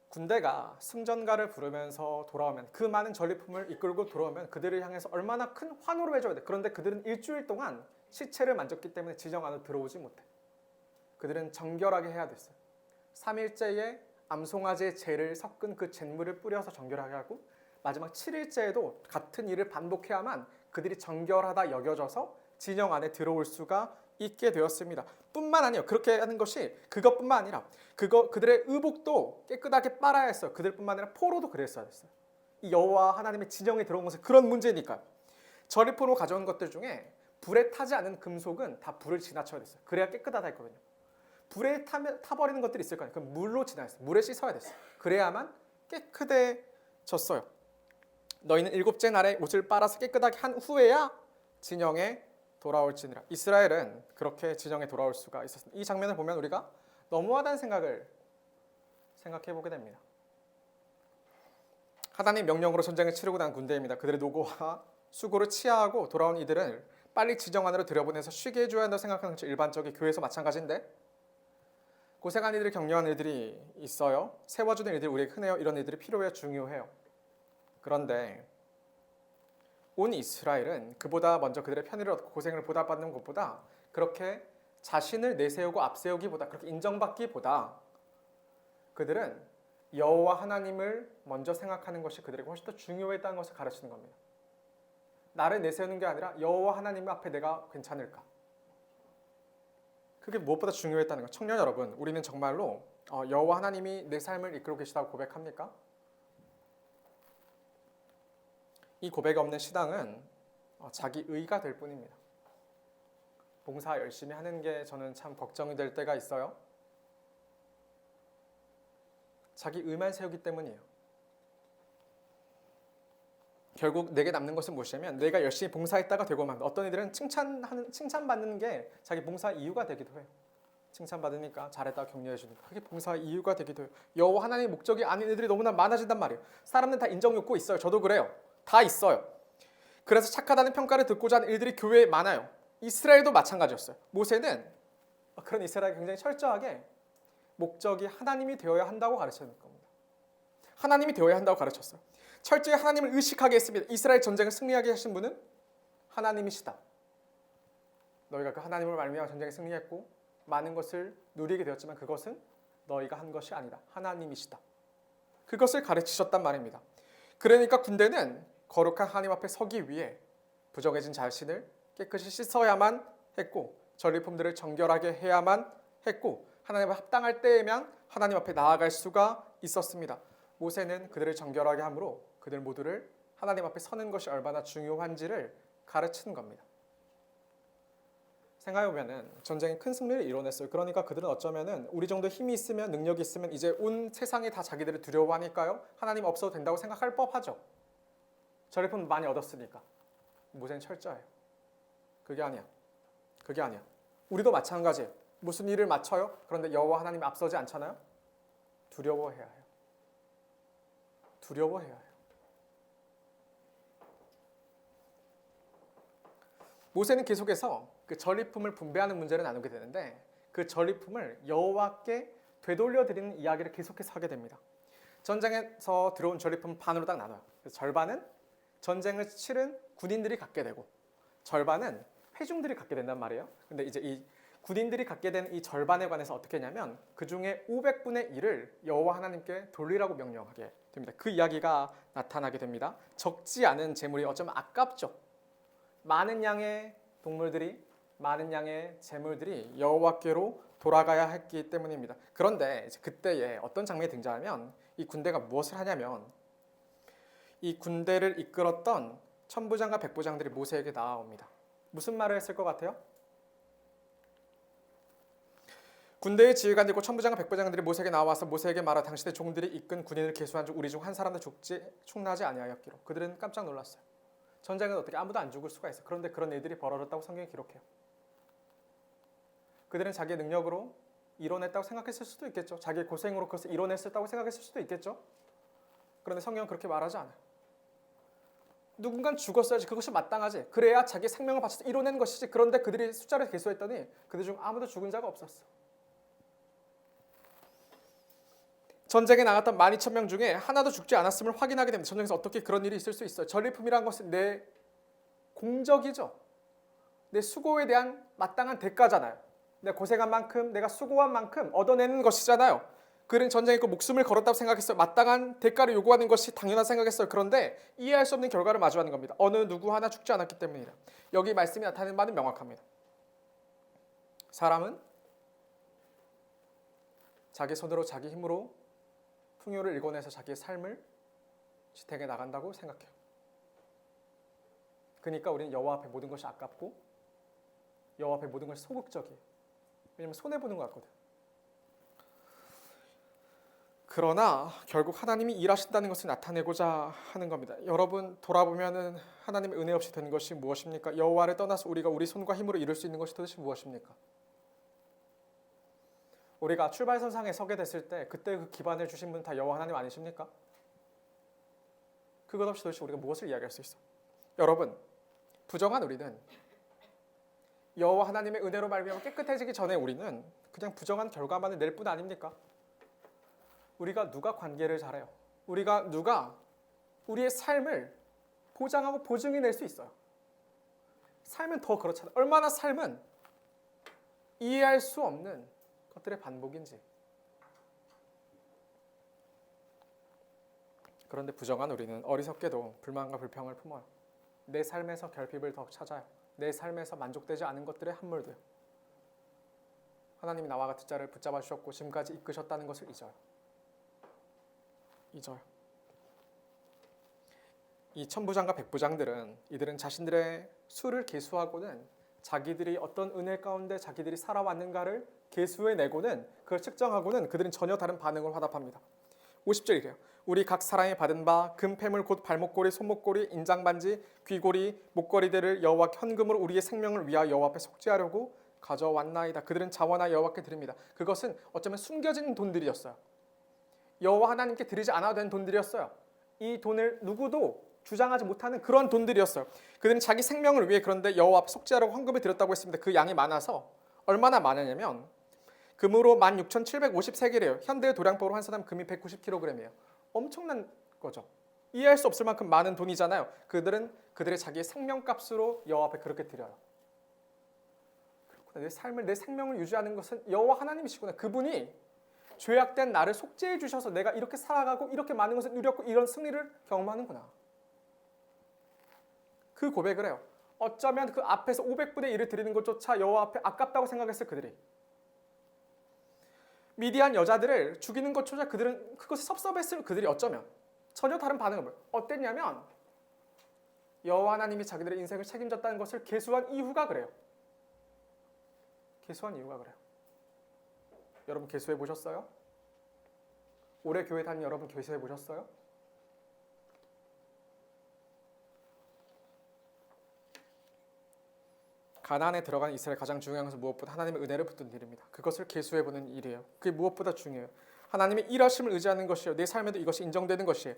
군대가 승전가를 부르면서 돌아오면 그 많은 전리품을 이끌고 돌아오면 그들을 향해서 얼마나 큰 환호를 해줘야 돼. 그런데 그들은 일주일 동안 시체를 만졌기 때문에 지정 안으로 들어오지 못해. 그들은 정결하게 해야 됐어요. 3일째에 암송아지의 재를 섞은 그 잿물을 뿌려서 정결하게 하고 마지막 7일째에도 같은 일을 반복해야만 그들이 정결하다 여겨져서 진영 안에 들어올 수가 있게 되었습니다. 뿐만 아니에요. 그렇게 하는 것이 그것뿐만 아니라 그들의 의복도 깨끗하게 빨아야 했어요. 그들뿐만 아니라 포로도 그랬어야 됐어요. 이 여호와 하나님의 진영에 들어온 것은 그런 문제니까요. 전리품으로 가져온 것들 중에 불에 타지 않은 금속은 다 불을 지나쳐야 됐어요. 그래야 깨끗하다 했거든요. 불에 타버리는 것들이 있을 거아니에요. 그럼 물로 지나야 됐어요. 물에 씻어야 됐어요. 그래야만 깨끗해졌어요. 너희는 일곱째 날에 옷을 빨아서 깨끗하게 한 후에야 진영에 돌아올지니라. 이스라엘은 그렇게 진영에 돌아올 수가 있었습니다. 이 장면을 보면 우리가 너무하다는 생각을 생각해 보게 됩니다. 하나님 명령으로 전쟁을 치르고 난 군대입니다. 그들의 노고와 수고를 치하하고 돌아온 이들을 빨리 지정 안으로 들여보내서 쉬게 해줘야 한다고 생각하는 것이 일반적인 교회에서 마찬가지인데 고생한 이들이 격려한 일들이 있어요. 세워주는 일들이 우리에게 흔해요. 이런 일들이 필요해요. 중요해요. 그런데 온 이스라엘은 그보다 먼저 그들의 편의를 얻고 고생을 보답받는 것보다 그렇게 자신을 내세우고 앞세우기보다 그렇게 인정받기보다 그들은 여호와 하나님을 먼저 생각하는 것이 그들에게 훨씬 더 중요했다는 것을 가르치는 겁니다. 나를 내세우는 게 아니라 여호와 하나님 앞에 내가 괜찮을까? 그게 무엇보다 중요했다는 거예요. 청년 여러분, 우리는 정말로 여호와 하나님이 내 삶을 이끌고 계시다고 고백합니까? 이 고백 없는 신앙은 자기 의가 될 뿐입니다. 봉사 열심히 하는 게 저는 참 걱정이 될 때가 있어요. 자기 의만 세우기 때문이에요. 결국 내게 남는 것은 무엇이냐면 내가 열심히 봉사했다가 되고 만 어떤 이들은 칭찬받는 게 자기 봉사 이유가 되기도 해요. 칭찬받으니까 잘했다고 격려해 주니까 그게 봉사 이유가 되기도 해요. 여호와 하나님의 목적이 아닌 이들이 너무나 많아진단 말이에요. 사람들은 다 인정 욕구 있어요. 저도 그래요. 다 있어요. 그래서 착하다는 평가를 듣고자 하는 일들이 교회에 많아요. 이스라엘도 마찬가지였어요. 모세는 그런 이스라엘이 굉장히 철저하게 목적이 하나님이 되어야 한다고 가르치는 겁니다. 하나님이 되어야 한다고 가르쳤어요. 철저히 하나님을 의식하게 했습니다. 이스라엘 전쟁을 승리하게 하신 분은 하나님이시다. 너희가 그 하나님을 말미암아 전쟁에 승리했고 많은 것을 누리게 되었지만 그것은 너희가 한 것이 아니다. 하나님이시다. 그것을 가르치셨단 말입니다. 그러니까 군대는 거룩한 하나님 앞에 서기 위해 부정해진 자신을 깨끗이 씻어야만 했고 전리품들을 정결하게 해야만 했고 하나님과 합당할 때에만 하나님 앞에 나아갈 수가 있었습니다. 모세는 그들을 정결하게 함으로 그들 모두를 하나님 앞에 서는 것이 얼마나 중요한지를 가르치는 겁니다. 생각해보면 전쟁에 큰 승리를 이뤄냈어요. 그러니까 그들은 어쩌면 우리 정도 힘이 있으면 능력이 있으면 이제 온 세상이 다 자기들을 두려워하니까요. 하나님 없어도 된다고 생각할 법하죠. 전리품 많이 얻었으니까. 모세는 철저해요. 그게 아니야. 그게 아니야. 우리도 마찬가지예요. 무슨 일을 맡아요? 그런데 여호와 하나님이 앞서지 않잖아요. 두려워해야 해요. 두려워해야 해요. 모세는 계속해서 그 전리품을 분배하는 문제를 나누게 되는데 그 전리품을 여호와께 되돌려 드리는 이야기를 계속해서 하게 됩니다. 전쟁에서 들어온 전리품은 반으로 딱 나눠요. 그래서 절반은 전쟁을 치른 군인들이 갖게 되고 절반은 회중들이 갖게 된단 말이에요. 근데 이제 이 군인들이 갖게 된 이 절반에 관해서 어떻게 했냐면 그 중에 500분의 1을 여호와 하나님께 돌리라고 명령하게 됩니다. 그 이야기가 나타나게 됩니다. 적지 않은 재물이 어쩌면 아깝죠. 많은 양의 동물들이 많은 양의 재물들이 여호와께로 돌아가야 했기 때문입니다. 그런데 이제 그때에 어떤 장면이 등장하면 이 군대가 무엇을 하냐면 이 군대를 이끌었던 천부장과 백부장들이 모세에게 나아옵니다. 무슨 말을 했을 것 같아요? 군대의 지휘관들과 천부장과 백부장들이 모세에게 나와서 모세에게 말하 당신의 종들이 이끈 군인을 계수한 중 우리 중 한 사람도 축나지 아니하였기로. 그들은 깜짝 놀랐어요. 전쟁은 어떻게 아무도 안 죽을 수가 있어. 그런데 그런 일들이 벌어졌다고 성경이 기록해요. 그들은 자기의 능력으로 이뤄냈다고 생각했을 수도 있겠죠. 자기의 고생으로 그것을 이뤄냈다고 생각했을 수도 있겠죠. 그런데 성경은 그렇게 말하지 않아요. 누군가는 죽었어야지. 그것이 마땅하지. 그래야 자기 생명을 바쳐서 이뤄낸 것이지. 그런데 그들이 숫자를 계수했더니 그들 중 아무도 죽은 자가 없었어. 전쟁에 나갔던 12,000명 중에 하나도 죽지 않았음을 확인하게 됩니다. 전쟁에서 어떻게 그런 일이 있을 수 있어요? 전리품이라는 것은 내 공적이죠. 내 수고에 대한 마땅한 대가잖아요. 내가 고생한 만큼, 내가 수고한 만큼 얻어내는 것이잖아요. 그들은 전쟁에 그 목숨을 걸었다고 생각했어요. 마땅한 대가를 요구하는 것이 당연하다고 생각했어요. 그런데 이해할 수 없는 결과를 마주하는 겁니다. 어느 누구 하나 죽지 않았기 때문이다. 여기 말씀이 나타내는 바는 명확합니다. 사람은 자기 손으로 자기 힘으로 풍요를 일궈내서 자기의 삶을 지탱해 나간다고 생각해요. 그러니까 우리는 여호와 앞에 모든 것이 아깝고 여호와 앞에 모든 것이 소극적이에요. 왜냐하면 손해보는 것 같거든. 그러나 결국 하나님이 일하신다는 것을 나타내고자 하는 겁니다. 여러분 돌아보면 하나님의 은혜 없이 된 것이 무엇입니까? 여호와를 떠나서 우리가 우리 손과 힘으로 이룰 수 있는 것이 도대체 무엇입니까? 우리가 출발선상에 서게 됐을 때 그때 그 기반을 주신 분 다 여호와 하나님 아니십니까? 그것 없이 도대체 우리가 무엇을 이야기할 수 있어? 여러분 부정한 우리는 여호와 하나님의 은혜로 말미암아 깨끗해지기 전에 우리는 그냥 부정한 결과만을 낼 뿐 아닙니까? 우리가 누가 관계를 잘해요? 우리가 누가 우리의 삶을 보장하고 보증해 낼 수 있어요? 삶은 더 그렇잖아요. 얼마나 삶은 이해할 수 없는 것들의 반복인지. 그런데 부정한 우리는 어리석게도 불만과 불평을 품어요. 내 삶에서 결핍을 더 찾아요. 내 삶에서 만족되지 않은 것들의 함몰돼요. 하나님이 나와 같은 자를 붙잡아 주셨고 지금까지 이끄셨다는 것을 잊어요. 이 천부장과 백부장들은 이들은 자신들의 수를 계수하고는 자기들이 어떤 은혜 가운데 자기들이 살아왔는가를 계수해내고는 그걸 측정하고는 그들은 전혀 다른 반응을 화답합니다. 50절이래요. 우리 각 사람이 받은 바 금패물 곧 발목고리, 손목고리, 인장반지, 귀고리, 목걸이들을 여호와 현금으로 우리의 생명을 위하여 여호와 앞에 속죄하려고 가져왔나이다. 그들은 자원하여 여호와께 드립니다. 그것은 어쩌면 숨겨진 돈들이었어요. 여호와 하나님께 드리지 않아도 되는 돈들이었어요. 이 돈을 누구도 주장하지 못하는 그런 돈들이었어요. 그들은 자기 생명을 위해 그런데 여호와 앞에 속죄하려고 헌금을 드렸다고 했습니다. 그 양이 많아서 얼마나 많으냐면 금으로 16,750세겔이에요. 현대의 도량법으로 환산하면 금이 190kg이에요. 엄청난 거죠. 이해할 수 없을 만큼 많은 돈이잖아요. 그들은 그들의 자기의 생명값으로 여호와 앞에 그렇게 드려요. 내 삶을, 내 생명을 유지하는 것은 여호와 하나님이시구나. 그분이 죄악된 나를 속죄해 주셔서 내가 이렇게 살아가고 이렇게 많은 것을 누렸고 이런 승리를 경험하는구나. 그 고백을 해요. 어쩌면 그 앞에서 500분의 1을 드리는 것조차 여호와 앞에 아깝다고 생각했을 그들이. 미디안 여자들을 죽이는 것조차 그들은 그것이 섭섭했을 그들이 어쩌면 전혀 다른 반응을 어땠냐면 여호와 하나님이 자기들의 인생을 책임졌다는 것을 계수한 이유가 그래요. 계수한 이유가 그래요. 여러분 계수해 보셨어요? 올해 교회 다닌 여러분 계수해 보셨어요? 가나안에 들어간 이스라엘 가장 중요한 것은 무엇보다 하나님의 은혜를 붙든 일입니다. 그것을 계수해보는 일이에요. 그게 무엇보다 중요해요. 하나님의 일하심을 의지하는 것이에요. 내 삶에도 이것이 인정되는 것이에요.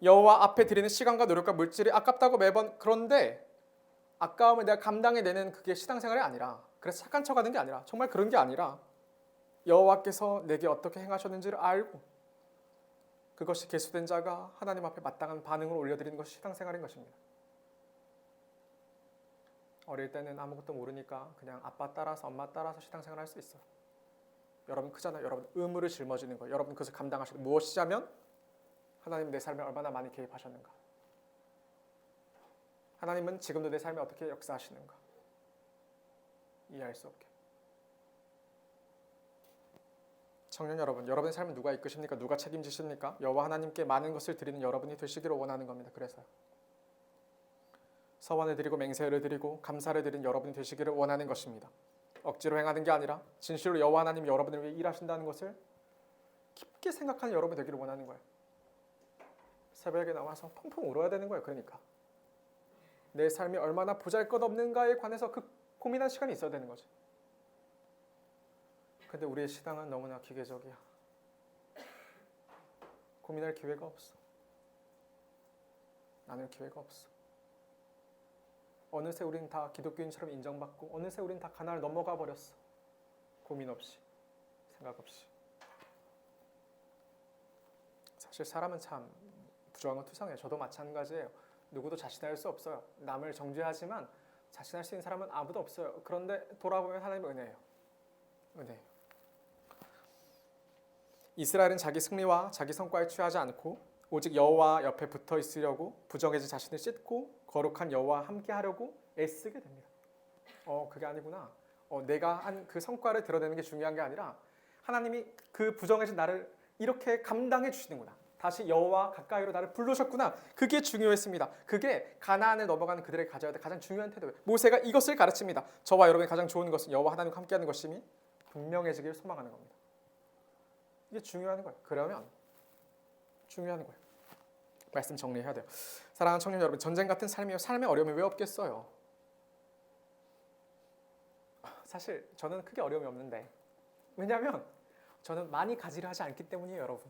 여호와 앞에 드리는 시간과 노력과 물질이 아깝다고 매번 그런데 아까움을 내가 감당해내는 그게 신앙생활이 아니라 그래서 착한 척하는 게 아니라 정말 그런 게 아니라 여호와께서 내게 어떻게 행하셨는지를 알고 그것이 계수된 자가 하나님 앞에 마땅한 반응을 올려드리는 것이 신앙생활인 것입니다. 어릴 때는 아무것도 모르니까 그냥 아빠 따라서 엄마 따라서 신앙생활 할 수 있어. 여러분 크잖아요. 여러분 의무를 짊어지는 거예요. 여러분 그것을 감당하시는 무엇이냐면 하나님 내 삶에 얼마나 많이 개입하셨는가. 하나님은 지금도 내 삶에 어떻게 역사하시는가. 이해할 수 없게. 청년 여러분, 여러분의 삶은 누가 이끄십니까? 누가 책임지십니까? 여호와 하나님께 많은 것을 드리는 여러분이 되시기를 원하는 겁니다. 그래서요. 서원을 드리고 맹세를 드리고 감사를 드리는 여러분이 되시기를 원하는 것입니다. 억지로 행하는 게 아니라 진실로 여호와 하나님이 여러분을 위해 일하신다는 것을 깊게 생각하는 여러분이 되기를 원하는 거예요. 새벽에 나와서 펑펑 울어야 되는 거예요. 그러니까 내 삶이 얼마나 보잘것없는가에 관해서 그 고민한 시간이 있어야 되는 거죠. 근데 우리의 신앙은 너무나 기계적이야. 고민할 기회가 없어. 나눌 기회가 없어. 어느새 우린 다 기독교인처럼 인정받고 어느새 우린 다 가나를 넘어가 버렸어. 고민 없이, 생각 없이. 사실 사람은 참 부정하고 투성해요. 저도 마찬가지예요. 누구도 자신할 수 없어요. 남을 정죄하지만 자신할 수 있는 사람은 아무도 없어요. 그런데 돌아보면 하나님의 은혜예요. 은혜예요. 이스라엘은 자기 승리와 자기 성과에 취하지 않고 오직 여호와 옆에 붙어 있으려고 부정해진 자신을 찢고 거룩한 여호와와 함께 하려고 애쓰게 됩니다. 그게 아니구나. 내가 한 그 성과를 드러내는 게 중요한 게 아니라 하나님이 그 부정해진 나를 이렇게 감당해 주시는구나. 다시 여호와 가까이로 나를 부르셨구나. 그게 중요했습니다. 그게 가나안을 넘어가는 그들에게 가져야 될 가장 중요한 태도예요. 모세가 이것을 가르칩니다. 저와 여러분이 가장 좋은 것은 여호와 하나님과 함께하는 것임이 분명해지길 소망하는 겁니다. 이게 중요한 거예요. 그러면 중요한 거예요. 말씀 정리해야 돼요. 사랑하는 청년 여러분, 전쟁 같은 삶이요. 삶의 어려움이 왜 없겠어요? 사실 저는 크게 어려움이 없는데 왜냐하면 저는 많이 가지를 하지 않기 때문이에요, 여러분.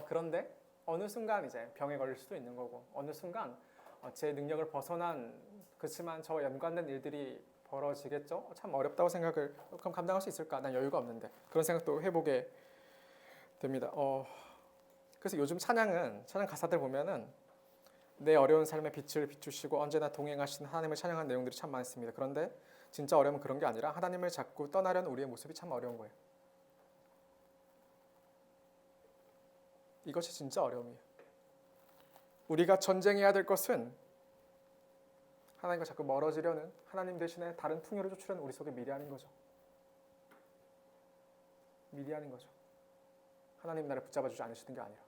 그런데 어느 순간 이제 병에 걸릴 수도 있는 거고 어느 순간 제 능력을 벗어난 그렇지만 저와 연관된 일들이 벌어지겠죠? 참 어렵다고 생각을 그럼 감당할 수 있을까? 난 여유가 없는데 그런 생각도 해보게 됩니다. 그래서 요즘 찬양 가사들 보면은 내 어려운 삶에 빛을 비추시고 언제나 동행하시는 하나님을 찬양하는 내용들이 참 많습니다. 그런데 진짜 어려움은 그런 게 아니라 하나님을 자꾸 떠나려는 우리의 모습이 참 어려운 거예요. 이것이 진짜 어려움이에요. 우리가 전쟁해야 될 것은 하나님과 자꾸 멀어지려는, 하나님 대신에 다른 풍요를 쫓으려는 우리 속에 미디안인 거죠. 미디안인 거죠. 하나님 나를 붙잡아 주지 않으시는 게 아니라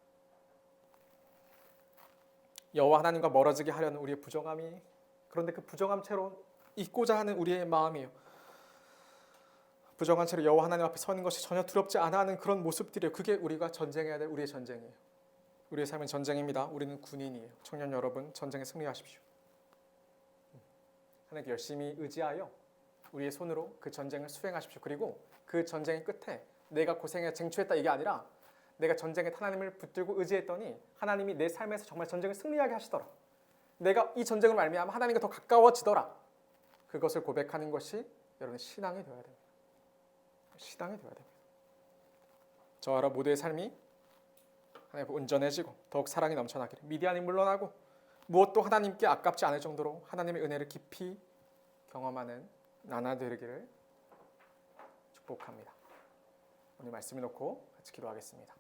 여호와 하나님과 멀어지게 하려는 우리의 부정함이, 그런데 그 부정함 채로 잊고자 하는 우리의 마음이에요. 부정한 채로 여호와 하나님 앞에 서는 것이 전혀 두렵지 않아 하는 그런 모습들이에요. 그게 우리가 전쟁해야 될 우리의 전쟁이에요. 우리의 삶은 전쟁입니다. 우리는 군인이에요. 청년 여러분, 전쟁에 승리하십시오. 하나님께 열심히 의지하여 우리의 손으로 그 전쟁을 수행하십시오. 그리고 그 전쟁의 끝에 내가 고생해 쟁취했다 이게 아니라 내가 전쟁에 하나님을 붙들고 의지했더니 하나님이 내 삶에서 정말 전쟁을 승리하게 하시더라. 내가 이 전쟁을 말미암아 하나님과 더 가까워지더라. 그것을 고백하는 것이 여러분 신앙이 되어야 됩니다. 신앙이 되어야 됩니다. 저와 여러분 모두의 삶이 하나님 온전해지고 더욱 사랑이 넘쳐나기를, 미디안이 물러나고 무엇도 하나님께 아깝지 않을 정도로 하나님의 은혜를 깊이 경험하는 나나 되기를 축복합니다. 오늘 말씀을 놓고 같이 기도하겠습니다.